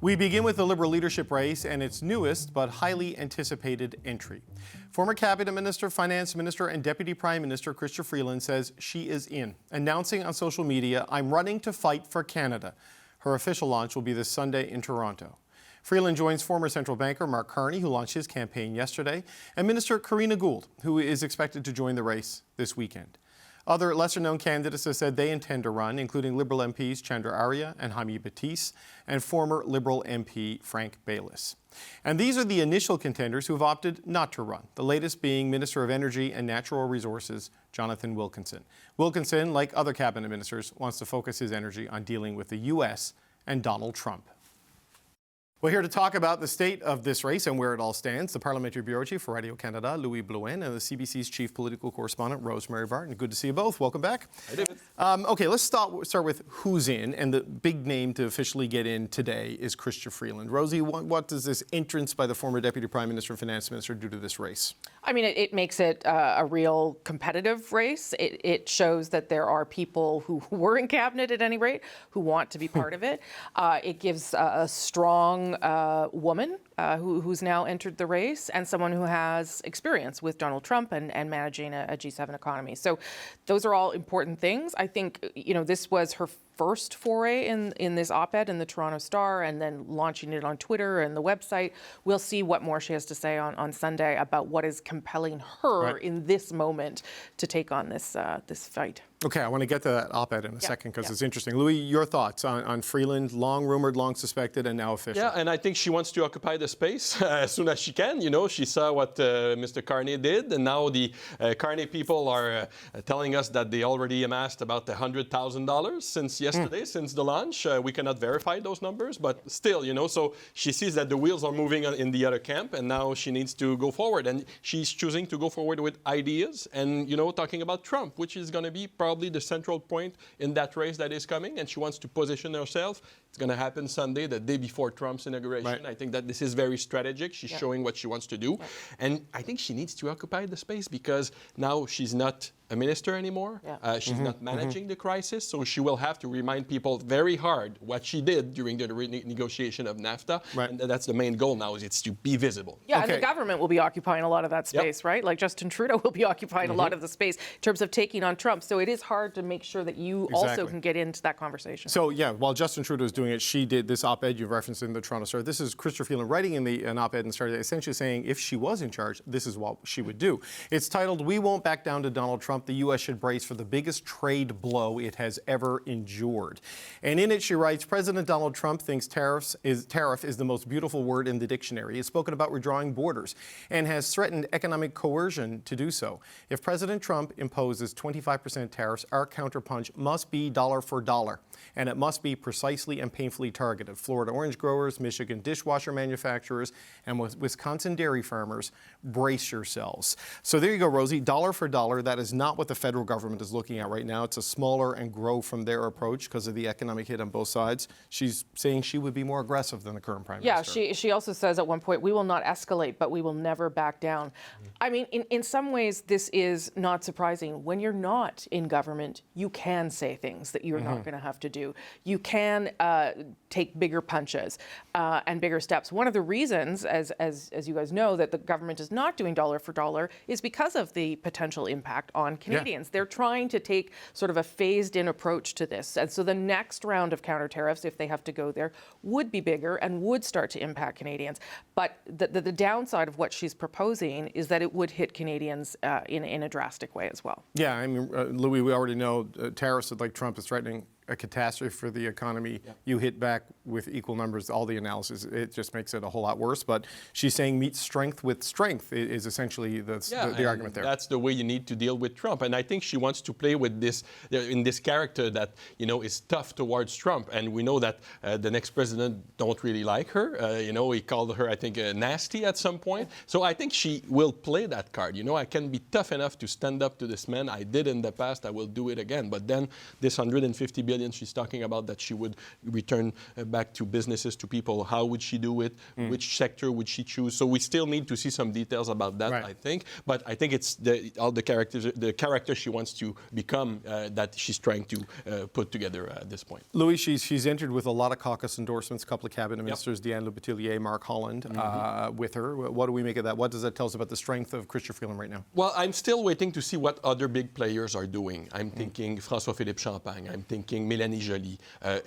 We begin with the Liberal leadership race and its newest but highly anticipated entry. Former Cabinet Minister, Finance Minister and Deputy Prime Minister Chrystia Freeland says she is in, announcing on social media, "I'm running to fight for Canada." Her official launch will be this Sunday in Toronto. Freeland joins former central banker Mark Carney, who launched his campaign yesterday, and Minister Karina Gould, who is expected to join the race this weekend. Other lesser-known candidates have said they intend to run, including Liberal MPs Chandra Arya and Jaime Batiste, and former Liberal MP Frank Baylis. And these are the initial contenders who have opted not to run, the latest being Minister of Energy and Natural Resources Jonathan Wilkinson. Wilkinson, like other cabinet ministers, wants to focus his energy on dealing with the U.S. and Donald Trump. Well, here to talk about the state of this race and where it all stands, the Parliamentary Bureau Chief for Radio-Canada, Louis Blouin, and the CBC's Chief Political Correspondent, Rosemary Barton. Good to see you both. Welcome back. Hi, David. Okay, let's start with who's in, and the big name to officially get in today is Chrystia Freeland. Rosie, what does this entrance by the former Deputy Prime Minister and Finance Minister do to this race? I mean, it makes it a real competitive race. It shows that there are people who were in cabinet, at any rate, who want to be part of it. It gives a strong woman who's now entered the race, and someone who has experience with Donald Trump and managing a G7 economy. So those are all important things. I think, this was her first foray in this op-ed in the Toronto Star, and then launching it on Twitter and the website. We'll see what more she has to say on Sunday about what is compelling her in this moment to take on this fight. Okay, I want to get to that op-ed in a second because it's interesting. Louis, your thoughts on Freeland, long rumored, long suspected, and now official? Yeah, and I think she wants to occupy the space as soon as she can. She saw what Mr. Carney did, and now the Carney people are telling us that they already amassed about $100,000 since yesterday, since the launch. We cannot verify those numbers, but still, so she sees that the wheels are moving in the other camp, and now she needs to go forward. And she's choosing to go forward with ideas and, talking about Trump, which is going to be probably the central point in that race that is coming, and she wants to position herself. It's going to happen Sunday, the day before Trump's inauguration. Right. I think that this is very strategic. She's showing what she wants to do. And I think she needs to occupy the space because now she's not a minister anymore. She's not managing the crisis, so she will have to remind people very hard what she did during the negotiation of NAFTA. Right. And that's the main goal now, is it's to be visible. Yeah, and the government will be occupying a lot of that space, right? Like Justin Trudeau will be occupying a lot of the space in terms of taking on Trump. So it is hard to make sure that you also can get into that conversation. So while Justin Trudeau is doing it, she did this op-ed you referenced in the Toronto Star. This is Chrystia Freeland writing in an op-ed in the Star, essentially saying if she was in charge, this is what she would do. It's titled, "We Won't Back Down to Donald Trump. The U.S. should brace for the biggest trade blow it has ever endured." And in it, she writes, "President Donald Trump thinks tariff is the most beautiful word in the dictionary. He has spoken about redrawing borders and has threatened economic coercion to do so. If President Trump imposes 25% tariffs, our counterpunch must be dollar for dollar, and it must be precisely and painfully targeted. Florida orange growers, Michigan dishwasher manufacturers, and Wisconsin dairy farmers, brace yourselves." So there you go, Rosie. Dollar for dollar, that is not what the federal government is looking at right now. It's a smaller and grow from there approach because of the economic hit on both sides. She's saying she would be more aggressive than the current prime minister. Yeah, she also says at one point, "We will not escalate, but we will never back down." I mean, in some ways, this is not surprising. When you're not in government, you can say things that you're not going to have to do. You can take bigger punches and bigger steps. One of the reasons, as you guys know, that the government is not doing dollar for dollar is because of the potential impact on Canadians. They're trying to take sort of a phased-in approach to this. And so the next round of counter tariffs, if they have to go there, would be bigger and would start to impact Canadians. But the downside of what she's proposing is that it would hit Canadians in a drastic way as well. Yeah, I mean, Louis, we already know tariffs like Trump is threatening a catastrophe for the economy. You hit back with equal numbers, all the analysis, it just makes it a whole lot worse. But she's saying meet strength with strength is essentially the argument there. That's the way you need to deal with Trump. And I think she wants to play with this, in this character that, is tough towards Trump. And we know that the next president don't really like her. He called her, I think, nasty at some point. So I think she will play that card. I can be tough enough to stand up to this man. I did in the past. I will do it again. But then this $150 billion billion she's talking about that she would return back to businesses, to people. How would she do it? Which sector would she choose? So we still need to see some details about that, I think. But I think it's all the character she wants to become that she's trying to put together at this point. Louis, she's entered with a lot of caucus endorsements, a couple of cabinet ministers, Diane Leboutillier, Mark Holland, with her. What do we make of that? What does that tell us about the strength of Chrystia Freeland right now? Well, I'm still waiting to see what other big players are doing. I'm thinking François-Philippe Champagne. I'm thinking Mélanie Joly.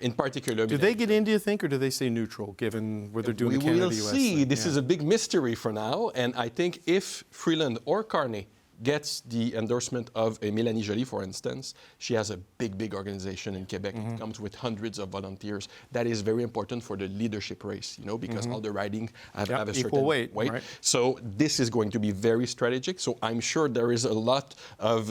In particular, do they get in, do you think, or do they stay neutral, given what they're doing in Canada, We will US see. thing? This is a big mystery for now. And I think if Freeland or Carney gets the endorsement of Mélanie Joly, for instance, she has a big organization in Quebec. It comes with hundreds of volunteers. That is very important for the leadership race, because all the riding have a certain equal weight. Right. So this is going to be very strategic. So I'm sure there is a lot of,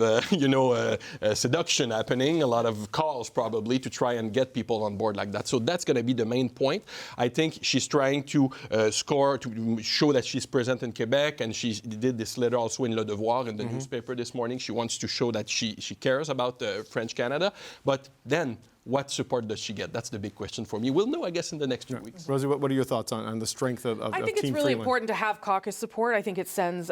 seduction happening, a lot of calls probably to try and get people on board like that. So that's going to be the main point. I think she's trying to score, to show that she's present in Quebec, and she did this letter also in Le Devoir, in the newspaper this morning. She wants to show that she cares about French Canada. But then, what support does she get? That's the big question for me. We'll know, I guess, in the next few weeks. Rosie, what are your thoughts on the strength of Team I think it's really Freeland? important to have caucus support. I think it sends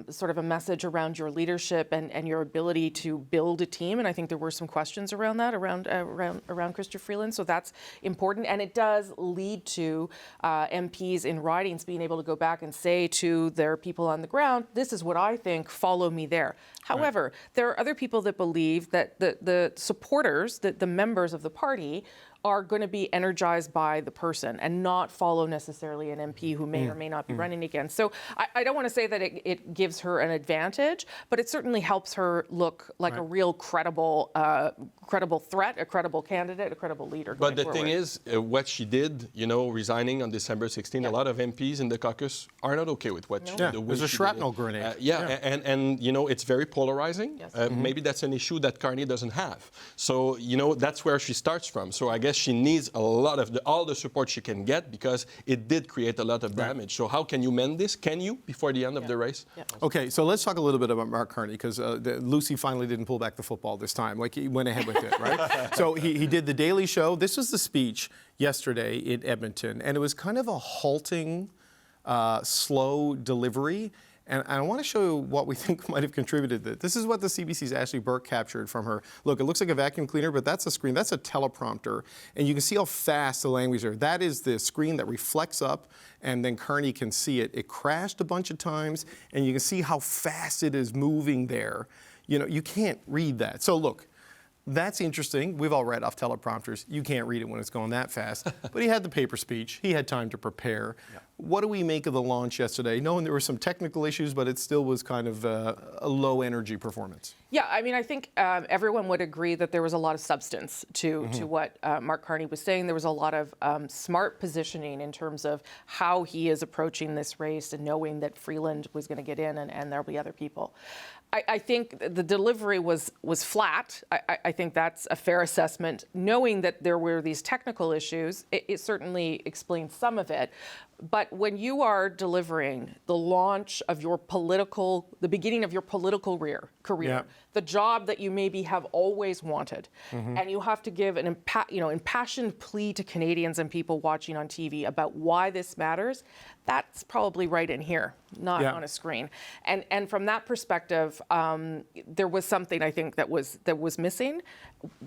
sort of a message around your leadership and your ability to build a team. And I think there were some questions around that, around Chrystia Freeland. So that's important. And it does lead to MPs in ridings being able to go back and say to their people on the ground, this is what I think, follow me there. However, there are other people that believe that the supporters, the members of the party, are going to be energized by the person and not follow necessarily an MP who may or may not be running again. So I don't want to say that it gives her an advantage, but it certainly helps her look like a real credible threat, a credible candidate, a credible leader. But the thing is, what she did, resigning on December 16, a lot of MPs in the caucus are not okay with what she did. It was a shrapnel grenade. And it's very polarizing. Yes. Maybe that's an issue that Carney doesn't have. So, that's where she starts from. So I guess she needs a lot of all the support she can get, because it did create a lot of damage. So how can you mend this? Can you before the end of the race? Yeah. Okay, so let's talk a little bit about Mark Carney, because Lucy finally didn't pull back the football this time. Like, he went ahead with it, right? So he did the Daily Show. This was the speech yesterday in Edmonton, and it was kind of a halting, slow delivery. And I want to show you what we think might have contributed to it. This is what the CBC's Ashley Burke captured from her. Look, it looks like a vacuum cleaner, but that's a screen. That's a teleprompter. And you can see how fast the language is. That is the screen that reflects up, and then Carney can see it. It crashed a bunch of times, and you can see how fast it is moving there. You can't read that. So look, that's interesting. We've all read off teleprompters. You can't read it when it's going that fast. But he had the paper speech. He had time to prepare. Yeah. What do we make of the launch yesterday? Knowing there were some technical issues, but it still was kind of a low-energy performance. Yeah, I mean, I think everyone would agree that there was a lot of substance to what Mark Carney was saying. There was a lot of smart positioning in terms of how he is approaching this race, and knowing that Freeland was going to get in and there'll be other people. I think the delivery was flat. I think that's a fair assessment. Knowing that there were these technical issues, it certainly explains some of it. But when you are delivering the launch of the beginning of your political career, the job that you maybe have always wanted, and you have to give an impassioned plea to Canadians and people watching on TV about why this matters, that's probably right in here, not on a screen. And from that perspective, there was something, I think, that was missing.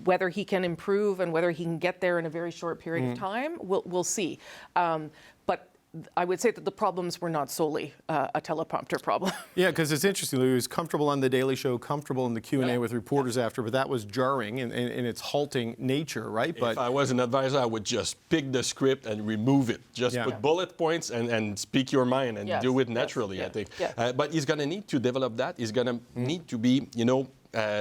Whether he can improve and whether he can get there in a very short period of time, we'll see. But I would say that the problems were not solely a teleprompter problem. Yeah, because it's interesting. He was comfortable on the Daily Show, comfortable in the Q&A with reporters after, but that was jarring in its halting nature, right? But if I was an advisor, I would just pick the script and remove it. Just put bullet points and speak your mind and do it naturally, I think. But he's going to need to develop that. He's going to need to be,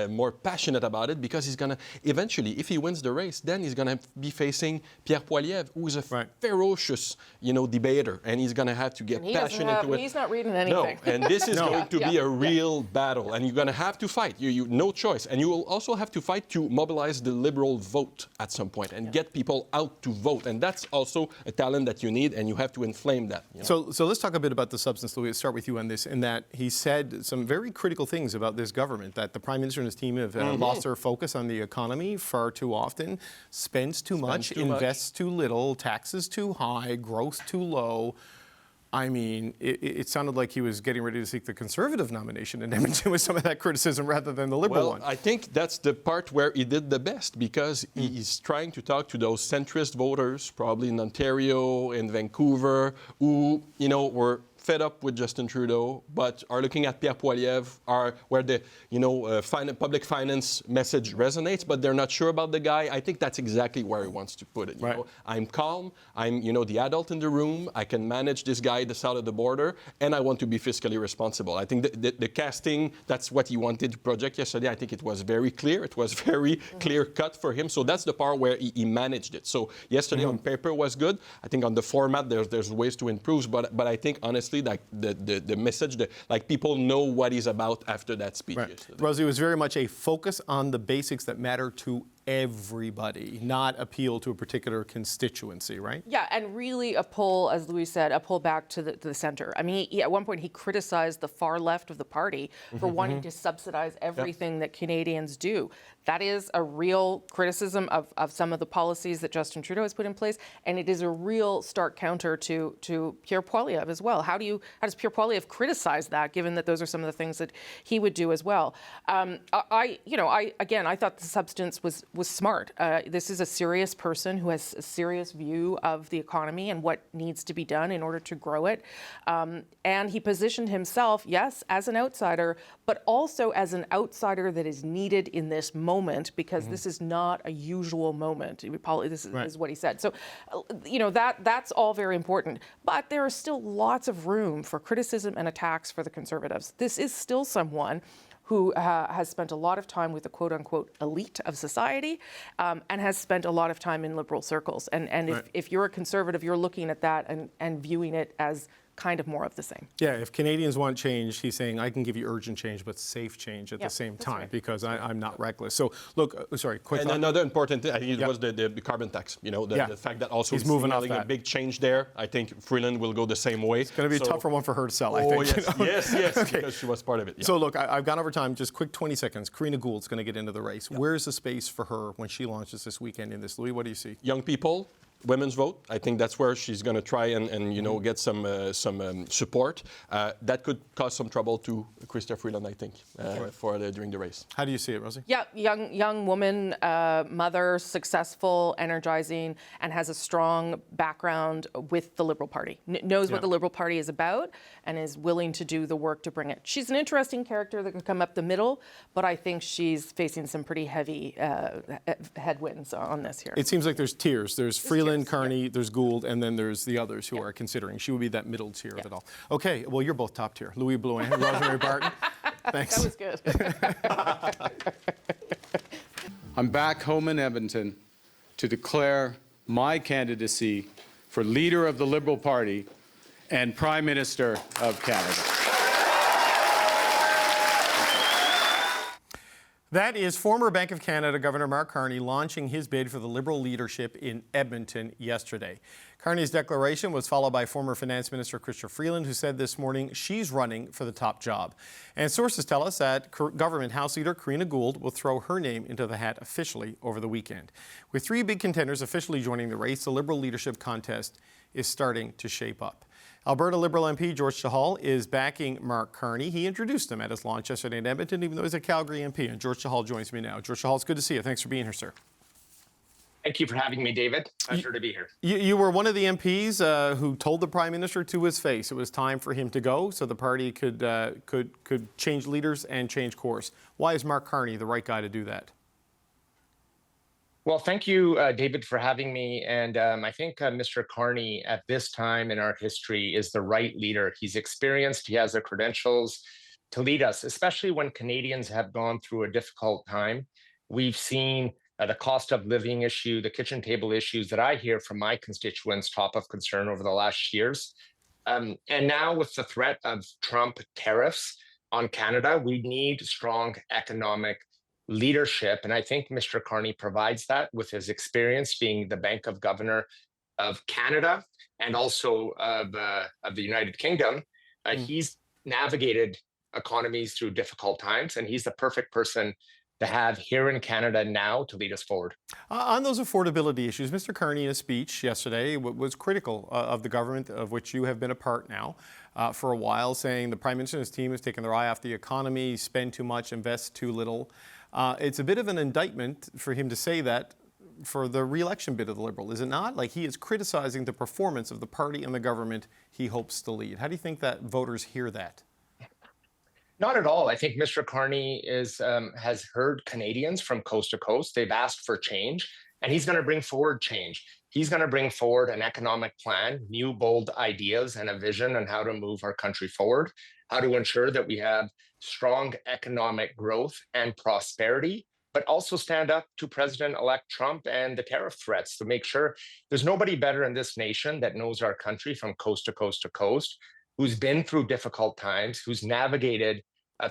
more passionate about it, because he's going to eventually, if he wins the race, then he's going to be facing Pierre Poilievre, who is a ferocious, debater, and he's going to have to get passionate into it. He's not reading anything. No, and this is going to be a real battle, and you're going to have to fight. You no choice, and you will also have to fight to mobilize the Liberal vote at some point and get people out to vote, and that's also a talent that you need, and you have to inflame that. So let's talk a bit about the substance, Louis. Let's start with you on this. In that he said some very critical things about this government, that the Prime Prime Minister and his team have lost their focus on the economy far too often, spends too much, invests too little, taxes too high, growth too low. I mean, it sounded like he was getting ready to seek the Conservative nomination in Edmonton with some of that criticism rather than the Liberal one. I think that's the part where he did the best, because he's trying to talk to those centrist voters, probably in Ontario, in Vancouver, who, were fed up with Justin Trudeau, but are looking at Pierre Poilievre, where the public finance message resonates, but they're not sure about the guy. I think that's exactly where he wants to put it. You know? I'm calm. I'm the adult in the room. I can manage this guy this side of the border, and I want to be fiscally responsible. I think the casting, that's what he wanted to project yesterday. I think it was very clear. It was very clear cut for him. So that's the part where he managed it. So yesterday on paper was good. I think on the format there's ways to improve, but I think honestly, like the message, like people know what he's about after that speech yesterday. Rosie, it was very much a focus on the basics that matter to everybody, not appeal to a particular constituency, right? Yeah, and really a pull, as Louis said, a pull back to the center. I mean, at one point he criticized the far left of the party for wanting to subsidize everything that Canadians do. That is a real criticism of some of the policies that Justin Trudeau has put in place, and it is a real stark counter to Pierre Poilievre as well. How does Pierre Poilievre criticize that, given that those are some of the things that he would do as well? I thought the substance was smart. This is a serious person who has a serious view of the economy and what needs to be done in order to grow it. And he positioned himself, yes, as an outsider, but also as an outsider that is needed in this moment, because this is not a usual moment. This is what he said. So, that's all very important. But there is still lots of room for criticism and attacks for the Conservatives. This is still someone who has spent a lot of time with the quote-unquote elite of society, and has spent a lot of time in Liberal circles. And if you're a Conservative, you're looking at that and viewing it as kind of more of the same. Yeah, if Canadians want change, he's saying, I can give you urgent change, but safe change at the same time, because I'm not reckless. So, look, sorry, quick. And another important thing, I think it was the carbon tax, the fact that also he's moving off that. A big change there. I think Freeland will go the same way. It's going to be a tougher one for her to sell, I think. Yes, okay. Because she was part of it. Yeah. So, look, I've gone over time, just quick 20 seconds. Karina Gould's going to get into the race. Where's the space for her when she launches this weekend in this? Louis, what do you see? Young people. Women's vote. I think that's where she's going to try and get some support. That could cause some trouble to Chrystia Freeland, I think, during the race. How do you see it, Rosie? Yeah, young woman, mother, successful, energizing, and has a strong background with the Liberal Party. Knows what the Liberal Party is about and is willing to do the work to bring it. She's an interesting character that can come up the middle, but I think she's facing some pretty heavy headwinds on this here. It seems like there's tiers. There's Freeland, Carney, there's Gould, and then there's the others who are considering. She would be that middle tier of it all. Okay, well, you're both top tier. Louis Blouin, Rosemary Barton. Thanks. That was good. I'm back home in Edmonton to declare my candidacy for Leader of the Liberal Party and Prime Minister of Canada. That is former Bank of Canada Governor Mark Carney launching his bid for the Liberal leadership in Edmonton yesterday. Carney's declaration was followed by former Finance Minister Chrystia Freeland, who said this morning she's running for the top job. And sources tell us that Government House Leader Karina Gould will throw her name into the hat officially over the weekend. With three big contenders officially joining the race, the Liberal leadership contest is starting to shape up. Alberta Liberal MP George Chahal is backing Mark Carney. He introduced him at his launch yesterday in Edmonton, even though he's a Calgary MP. And George Chahal joins me now. George Chahal, it's good to see you. Thanks for being here, sir. Thank you for having me, David. Pleasure to be here. You were one of the MPs who told the Prime Minister to his face it was time for him to go so the party could change leaders and change course. Why is Mark Carney the right guy to do that? Well, thank you, David, for having me. And I think Mr. Carney, at this time in our history, is the right leader. He's experienced. He has the credentials to lead us, especially when Canadians have gone through a difficult time. We've seen the cost of living issue, the kitchen table issues that I hear from my constituents top of concern over the last years. And now with the threat of Trump tariffs on Canada, we need strong economic leadership. And I think Mr. Carney provides that with his experience being the Bank of Governor of Canada and also of the United Kingdom. He's navigated economies through difficult times, and he's the perfect person to have here in Canada now to lead us forward. On those affordability issues, Mr. Carney, in a speech yesterday, was critical of the government, of which you have been a part now for a while, saying the Prime Minister and his team has taken their eye off the economy, spend too much, invest too little. It's a bit of an indictment for him to say that for the re-election bid of the Liberal, is it not? Like, he is criticizing the performance of the party and the government he hopes to lead. How do you think that voters hear that? Not at all. I think Mr. Carney has heard Canadians from coast to coast. They've asked for change, and he's going to bring forward change. He's going to bring forward an economic plan, new bold ideas, and a vision on how to move our country forward, how to ensure that we have strong economic growth and prosperity, but also stand up to President-elect Trump and the tariff threats to make sure there's nobody better in this nation that knows our country from coast to coast to coast, who's been through difficult times, who's navigated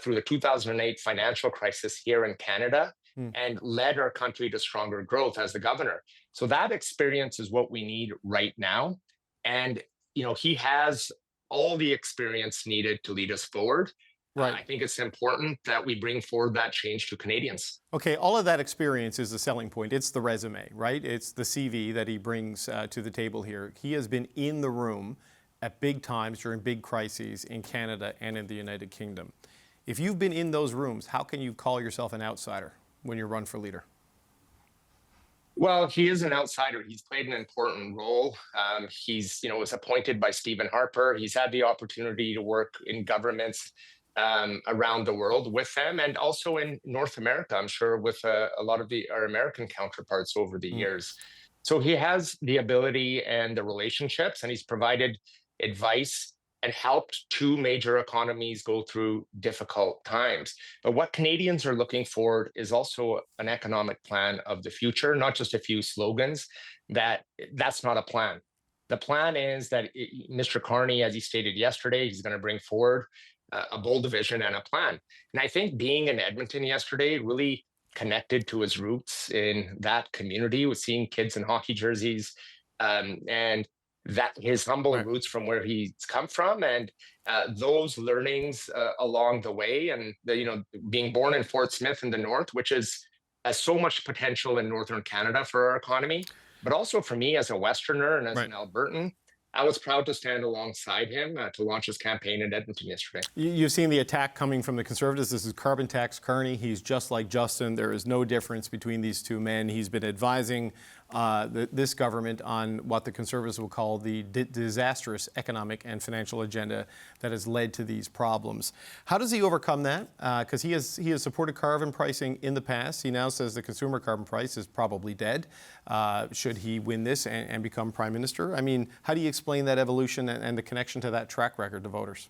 through the 2008 financial crisis here in Canada and led our country to stronger growth as the governor. So that experience is what we need right now. And, he has all the experience needed to lead us forward. Right. I think it's important that we bring forward that change to Canadians. Okay, all of that experience is the selling point. It's the resume, right? It's the CV that he brings to the table here. He has been in the room at big times during big crises in Canada and in the United Kingdom. If you've been in those rooms, how can you call yourself an outsider when you run for leader? Well, he is an outsider. He's played an important role. He's, was appointed by Stephen Harper. He's had the opportunity to work in governments around the world with them, and also in North America, I'm sure, with a lot of our American counterparts over the years. So he has the ability and the relationships, and he's provided advice and helped two major economies go through difficult times. But what Canadians are looking for is also an economic plan of the future, not just a few slogans. That's not a plan. The plan is that Mr. Carney, as he stated yesterday, he's going to bring forward a bold vision and a plan. And I think being in Edmonton yesterday really connected to his roots in that community, with seeing kids in hockey jerseys, and that his humble roots from where he's come from, and those learnings along the way, and being born in Fort Smith in the north, which has so much potential in northern Canada for our economy, but also for me as a Westerner and as an Albertan. I was proud to stand alongside him to launch his campaign in Edmonton yesterday. You've seen the attack coming from the Conservatives. This is carbon tax Carney. He's just like Justin. There is no difference between these two men. He's been advising this government on what the Conservatives will call the disastrous economic and financial agenda that has led to these problems. How does he overcome that? Because he has supported carbon pricing in the past. He now says the consumer carbon price is probably dead should he win this and become Prime Minister. I mean, how do you explain that evolution and the connection to that track record to voters?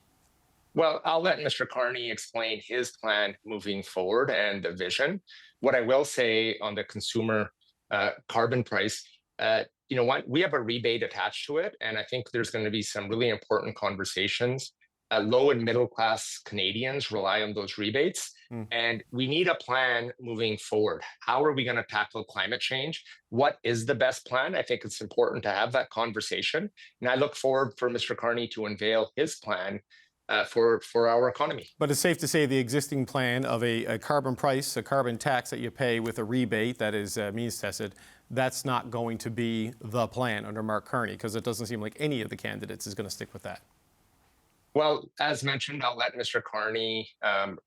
Well, I'll let Mr. Carney explain his plan moving forward and the vision. What I will say on the consumer carbon price, we have a rebate attached to it, and I think there's going to be some really important conversations. Low and middle class Canadians rely on those rebates, and we need a plan moving forward. How are we going to tackle climate change? What is the best plan? I think it's important to have that conversation, and I look forward for Mr. Carney to unveil his plan for our economy. But it's safe to say the existing plan of a carbon price, a carbon tax that you pay with a rebate that is means tested, that's not going to be the plan under Mark Carney, because it doesn't seem like any of the candidates is going to stick with that. Well, as mentioned, I'll let Mr. Carney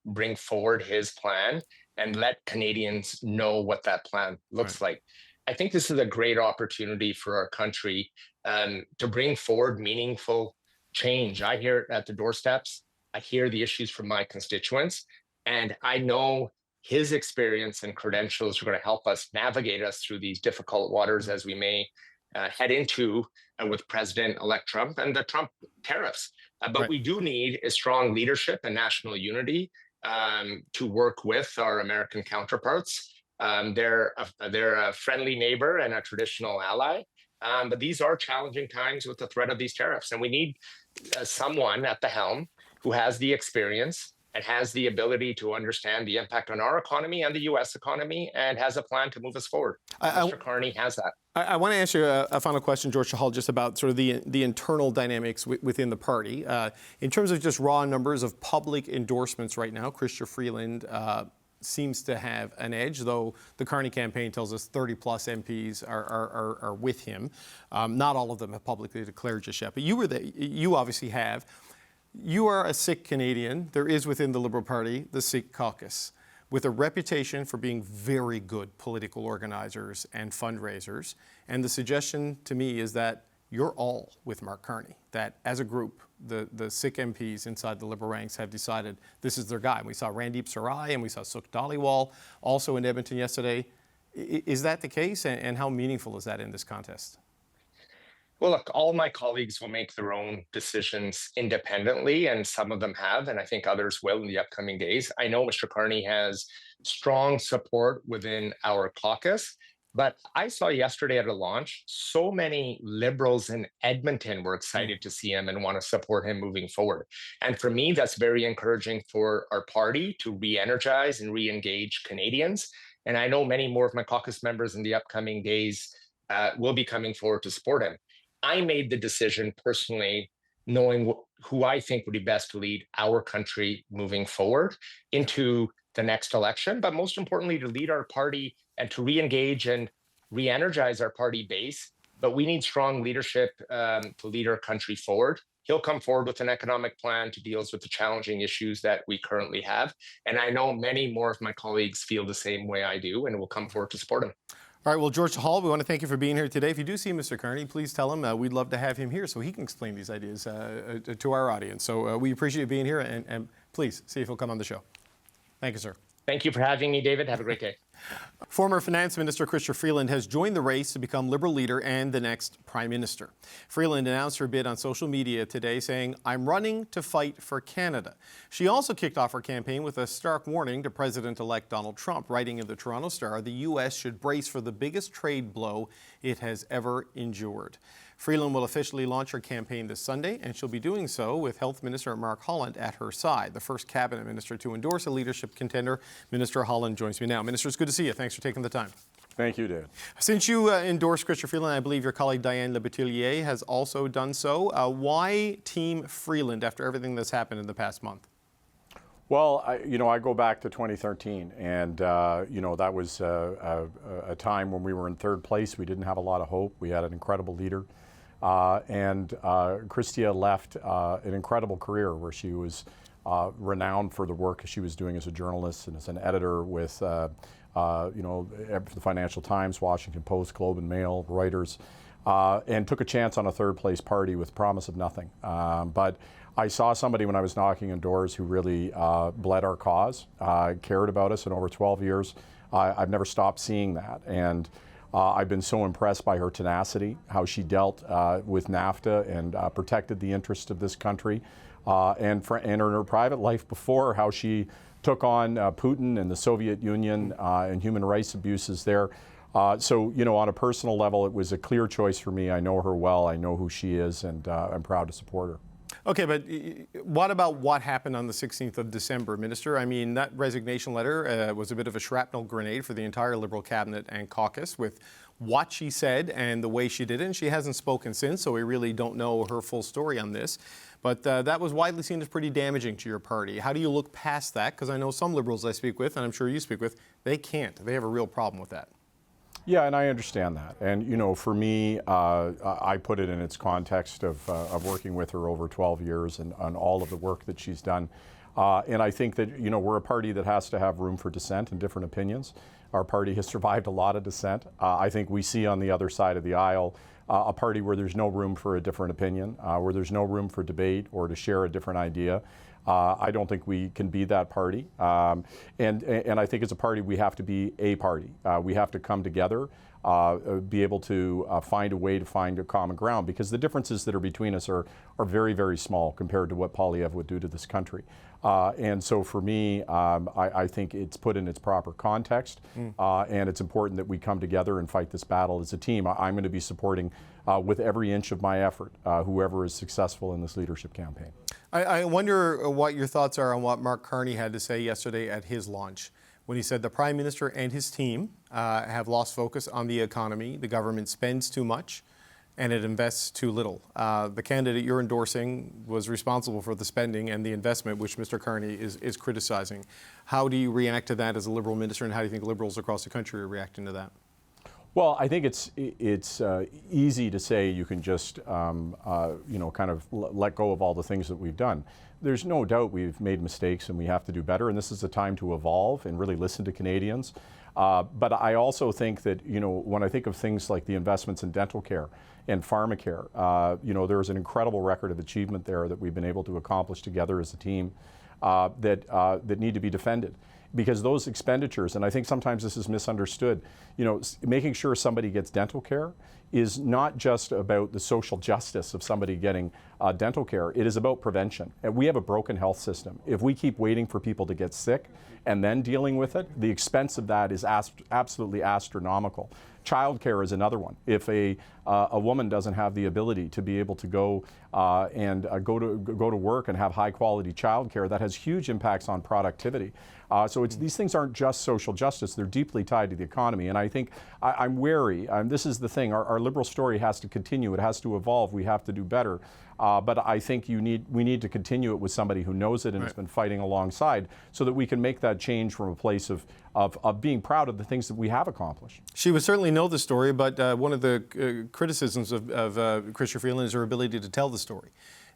bring forward his plan and let Canadians know what that plan looks like. I think this is a great opportunity for our country to bring forward meaningful change. I hear it at the doorsteps. I hear the issues from my constituents, and I know his experience and credentials are going to help us navigate us through these difficult waters as we may head into with President-elect Trump and the Trump tariffs. But we do need a strong leadership and national unity to work with our American counterparts. They're a friendly neighbor and a traditional ally. But these are challenging times with the threat of these tariffs. And we need someone at the helm who has the experience, and has the ability to understand the impact on our economy and the U.S. economy, and has a plan to move us forward. Mr. Carney has that. I want to ask you a final question, George Chahal, just about sort of the internal dynamics within the party. In terms of just raw numbers of public endorsements right now, Chrystia Freeland seems to have an edge, though the Carney campaign tells us 30-plus MPs are with him. Not all of them have publicly declared just yet, but you obviously have. You are a Sikh Canadian. There is within the Liberal Party the Sikh caucus, with a reputation for being very good political organizers and fundraisers. And the suggestion to me is that you're all with Mark Carney, that as a group, the Sikh MPs inside the Liberal ranks have decided this is their guy. And we saw Randeep Sarai and we saw Sukh Dhaliwal also in Edmonton yesterday. Is that the case? And how meaningful is that in this contest? Well, look, all my colleagues will make their own decisions independently, and some of them have, and I think others will in the upcoming days. I know Mr. Carney has strong support within our caucus, but I saw yesterday at a launch, so many Liberals in Edmonton were excited to see him and want to support him moving forward. And for me, that's very encouraging for our party to re-energize and re-engage Canadians. And I know many more of my caucus members in the upcoming days will be coming forward to support him. I made the decision personally, knowing who I think would be best to lead our country moving forward into the next election, but most importantly, to lead our party and to re-engage and re-energize our party base. But we need strong leadership to lead our country forward. He'll come forward with an economic plan to deal with the challenging issues that we currently have. And I know many more of my colleagues feel the same way I do and will come forward to support him. All right, well, George Chahal, we want to thank you for being here today. If you do see Mr. Carney, please tell him we'd love to have him here so he can explain these ideas to our audience. So we appreciate you being here, and please see if he'll come on the show. Thank you, sir. Thank you for having me, David. Have a great day. Former Finance Minister Chrystia Freeland has joined the race to become Liberal leader and the next Prime Minister. Freeland announced her bid on social media today, saying, "I'm running to fight for Canada." She also kicked off her campaign with a stark warning to President-elect Donald Trump, writing in the Toronto Star, the U.S. should brace for the biggest trade blow it has ever endured. Freeland will officially launch her campaign this Sunday, and she'll be doing so with Health Minister Mark Holland at her side, the first cabinet minister to endorse a leadership contender. Minister Holland joins me now. Minister, it's good to see you. Thanks for taking the time. Thank you, Dave. Since you endorsed Chrystia Freeland, I believe your colleague Diane Leboutillier has also done so. Why Team Freeland after everything that's happened in the past month? Well, I go back to 2013, and that was a time when we were in third place. We didn't have a lot of hope. We had an incredible leader. And Chrystia left an incredible career where she was renowned for the work she was doing as a journalist and as an editor with, the Financial Times, Washington Post, Globe and Mail, Reuters, and took a chance on a third place party with promise of nothing. But I saw somebody when I was knocking on doors who really bled our cause, cared about us, and over 12 years, I've never stopped seeing that. And I've been so impressed by her tenacity, how she dealt with NAFTA and protected the interests of this country, and in her private life before, how she took on Putin and the Soviet Union and human rights abuses there. So, on a personal level, it was a clear choice for me. I know her well, I know who she is, and I'm proud to support her. Okay, but what about what happened on the 16th of December, Minister? I mean, that resignation letter was a bit of a shrapnel grenade for the entire Liberal cabinet and caucus with what she said and the way she did it. And she hasn't spoken since, so we really don't know her full story on this. But that was widely seen as pretty damaging to your party. How do you look past that? Because I know some Liberals I speak with, and I'm sure you speak with, they can't. They have a real problem with that. Yeah, and I understand that. And, for me, I put it in its context of working with her over 12 years and on all of the work that she's done. And I think that, we're a party that has to have room for dissent and different opinions. Our party has survived a lot of dissent. I think we see on the other side of the aisle a party where there's no room for a different opinion, where there's no room for debate or to share a different idea. I don't think we can be that party. And I think as a party, we have to be a party. We have to come together, be able to find a way to find a common ground, because the differences that are between us are very, very small compared to what Poilievre would do to this country. And so for me, I think it's put in its proper context, and it's important that we come together and fight this battle as a team. I'm going to be supporting with every inch of my effort whoever is successful in this leadership campaign. I wonder what your thoughts are on what Mark Carney had to say yesterday at his launch, when he said the Prime Minister and his team have lost focus on the economy. The government spends too much and it invests too little. The candidate you're endorsing was responsible for the spending and the investment, which Mr. Carney is criticizing. How do you react to that as a Liberal minister, and how do you think Liberals across the country are reacting to that? Well, I think it's easy to say you can just kind of let go of all the things that we've done. There's no doubt we've made mistakes and we have to do better, and this is a time to evolve and really listen to Canadians. But I also think that, when I think of things like the investments in dental care and pharmacare, there's an incredible record of achievement there that we've been able to accomplish together as a team that need to be defended. Because those expenditures, and I think sometimes this is misunderstood, making sure somebody gets dental care is not just about the social justice of somebody getting dental care. It is about prevention. And we have a broken health system. If we keep waiting for people to get sick and then dealing with it, the expense of that is absolutely astronomical. Childcare is another one. If a woman doesn't have the ability to be able to go to work and have high quality childcare, that has huge impacts on productivity. So these things aren't just social justice; they're deeply tied to the economy. And I think I'm wary. This is the thing: our Liberal story has to continue. It has to evolve. We have to do better. But I think we need to continue it with somebody who knows it and has been fighting alongside, so that we can make that change from a place of being proud of the things that we have accomplished. She would certainly know the story, but one of the criticisms of Chrystia Freeland is her ability to tell the story.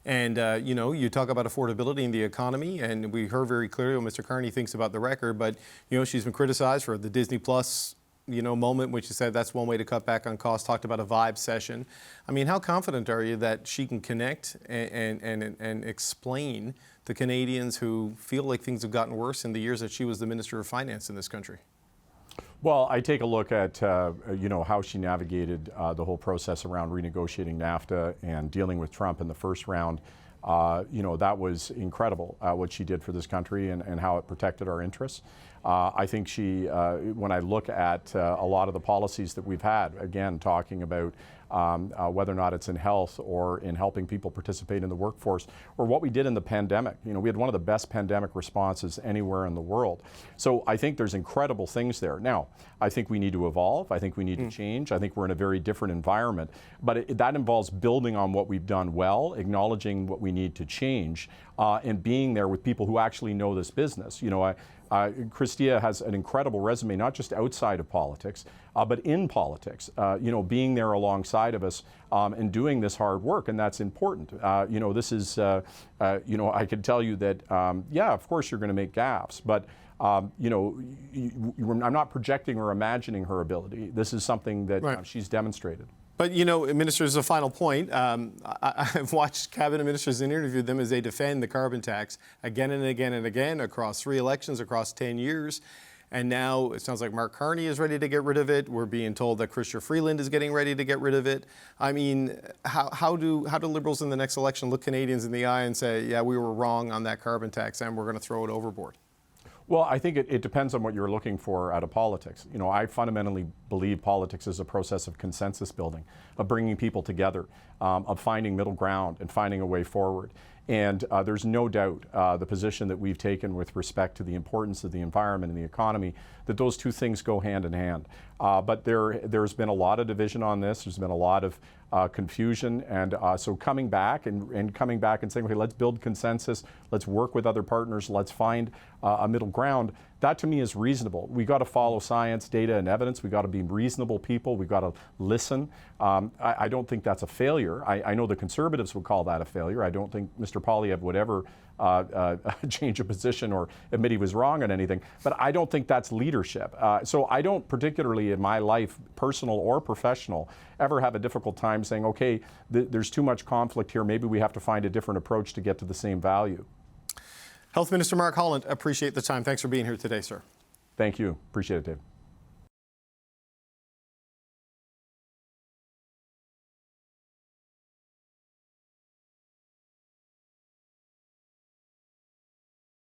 And, you talk about affordability in the economy, and we heard very clearly what Mr. Carney thinks about the record, but, she's been criticized for the Disney Plus moment when she said that's one way to cut back on costs, talked about a vibe session. I mean, how confident are you that she can connect and explain to Canadians who feel like things have gotten worse in the years that she was the Minister of Finance in this country? Well, I take a look at how she navigated the whole process around renegotiating NAFTA and dealing with Trump in the first round. That was incredible what she did for this country and how it protected our interests. I think when I look at a lot of the policies that we've had, again, talking about whether or not it's in health or in helping people participate in the workforce, or what we did in the pandemic. We had one of the best pandemic responses anywhere in the world. So I think there's incredible things there. Now, I think we need to evolve. I think we need to change. I think we're in a very different environment. But that involves building on what we've done well, acknowledging what we need to change, and being there with people who actually know this business. Chrystia has an incredible resume, not just outside of politics, but in politics, being there alongside of us and doing this hard work, and that's important. This is, I can tell you that, of course you're going to make gaffes, but I'm not projecting or imagining her ability. This is something that she's demonstrated. But, Minister, as a final point, I've watched cabinet ministers and interviewed them as they defend the carbon tax again and again and again across 3 elections, across 10 years. And now it sounds like Mark Carney is ready to get rid of it. We're being told that Chrystia Freeland is getting ready to get rid of it. I mean, how do Liberals in the next election look Canadians in the eye and say, yeah, we were wrong on that carbon tax and we're going to throw it overboard? Well, I think it depends on what you're looking for out of politics. I fundamentally believe politics is a process of consensus building, of bringing people together, of finding middle ground and finding a way forward. And there's no doubt the position that we've taken with respect to the importance of the environment and the economy, that those two things go hand in hand. But there's been a lot of division on this. There's been a lot of confusion. And so coming back and saying, okay, let's build consensus. Let's work with other partners. Let's find a middle ground. That to me is reasonable. We got to follow science, data, and evidence. We got to be reasonable people. We got to listen. I don't think that's a failure. I know the Conservatives would call that a failure. I don't think Mr. Poilievre would ever change a position or admit he was wrong on anything. But I don't think that's leadership. So I don't particularly in my life, personal or professional, ever have a difficult time saying, okay, there's too much conflict here. Maybe we have to find a different approach to get to the same value. Health Minister Mark Holland, appreciate the time. Thanks for being here today, sir. Thank you. Appreciate it, Dave.